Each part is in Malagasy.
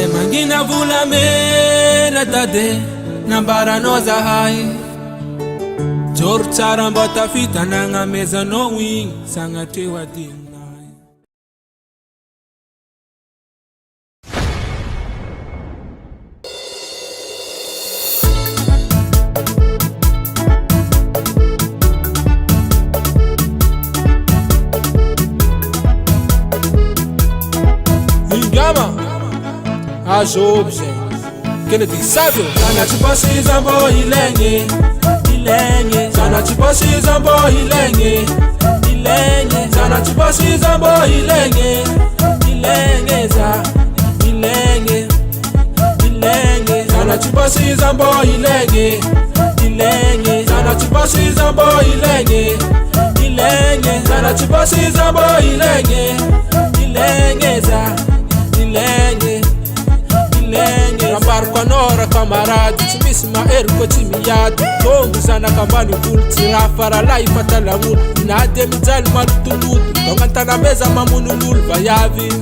Mangina vula mena tade nambara noza hai Jor tsara mbota fita nanga meza no wing sanga tewa ding Azobje Kennedy Savio Sana chiposi zambo ilenye Ilenye Sana chiposi zambo ilenye Ilenye Sana chiposi zambo ilenye Ilenye za Ilenye Ilenye Sana chiposi zambo ilenye Ilenye Sana chiposi zambo ilenye Ilenye Sana chiposi zambo ilenye Ilenye za Ilenye Rambar konora kamaradi Chimisi maeru ko chimiyadi Tongu zana kambani vulu Tirafara la ifatala mulu Inade mijali malutuludu Tongantana meza mamunu lulu Vayavi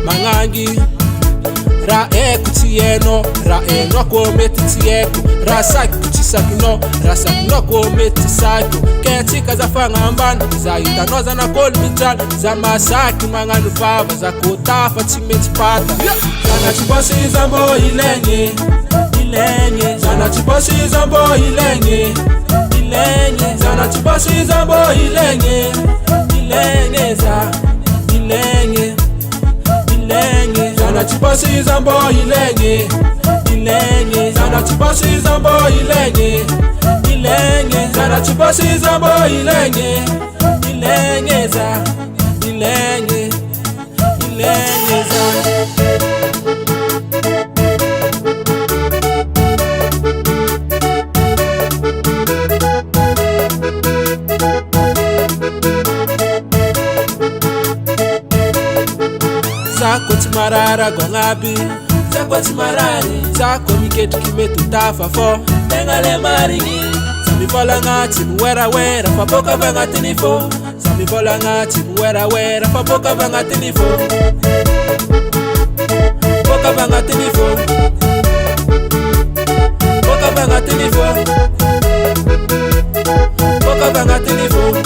Mangangi Ra eku tieno Ra eno kometi tieko Ra saki kuchisakino Ra sakino kometi sako Ketika za fangambani Za itanoza na kolu mijali Za masaki manganu fava Za kotafa chimeti pata Sana chiposi zambo ilenye Ilenye Sana chiposi zambo ilenye Ilenye Sana chiposi zambo ilenye Ilenye za Ilenye Ilenye Sana chiposi zambo ilenye Ilenye Sana chiposi zambo ilenye Ilenye Sana chiposi zambo ilenye Ilenye za Ilenye Ilenye za Zako timarara gongabi Zako timarari Zako miketu kimetu tafa fo Tengale maringi Samivola ngati muwera wera Faboka vangati nifo Samivola ngati muwera wera Faboka vangati nifo Boka vangati nifo Boka vangati nifo Boka vangati nifo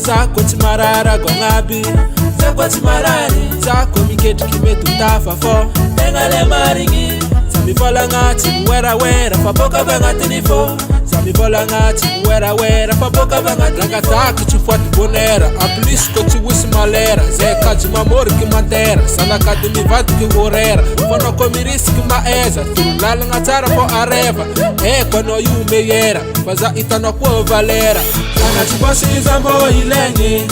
Zako timarara gongabi Zako timarari Zako miketu kimetu tafa fo Tengale maringi Samivola ngati muwera wera Faboka vangati nifo Samivola ngati muwera wera Faboka vangati Lagataki chifuati bonera Aplisko chiwisi malera Zeka jimamori kimandera Salaka dimivati kingorera Fono komirisi kimaeza Turulala ngatara po areva Eko no yumeyera Faza itano kwa valera Sana chiposi zambo ilenye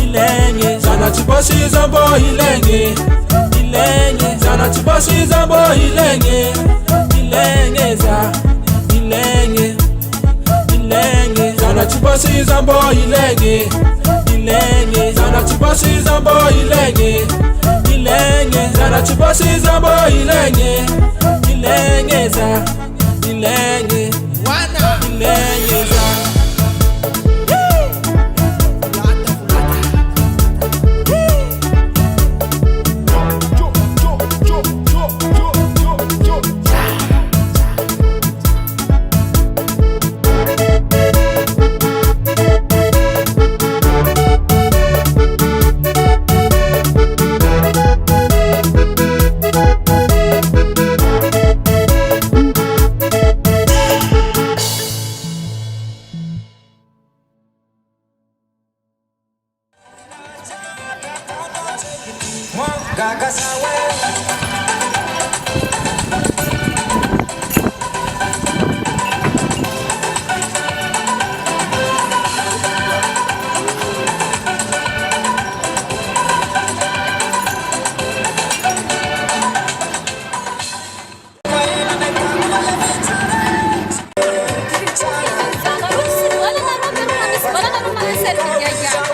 Ilenye Sana chiposi zambo ilenye Ilenye Sana chiposi zambo ilenye Ilenye za Ilenye Ilenye Sana chiposi zambo ilenye Ilenye Sana chiposi zambo ilenye Ilenye Sana chiposi zambo ilenye Ilenye za Ilenye Ilenye za Wala naman, pero wala naman certificate.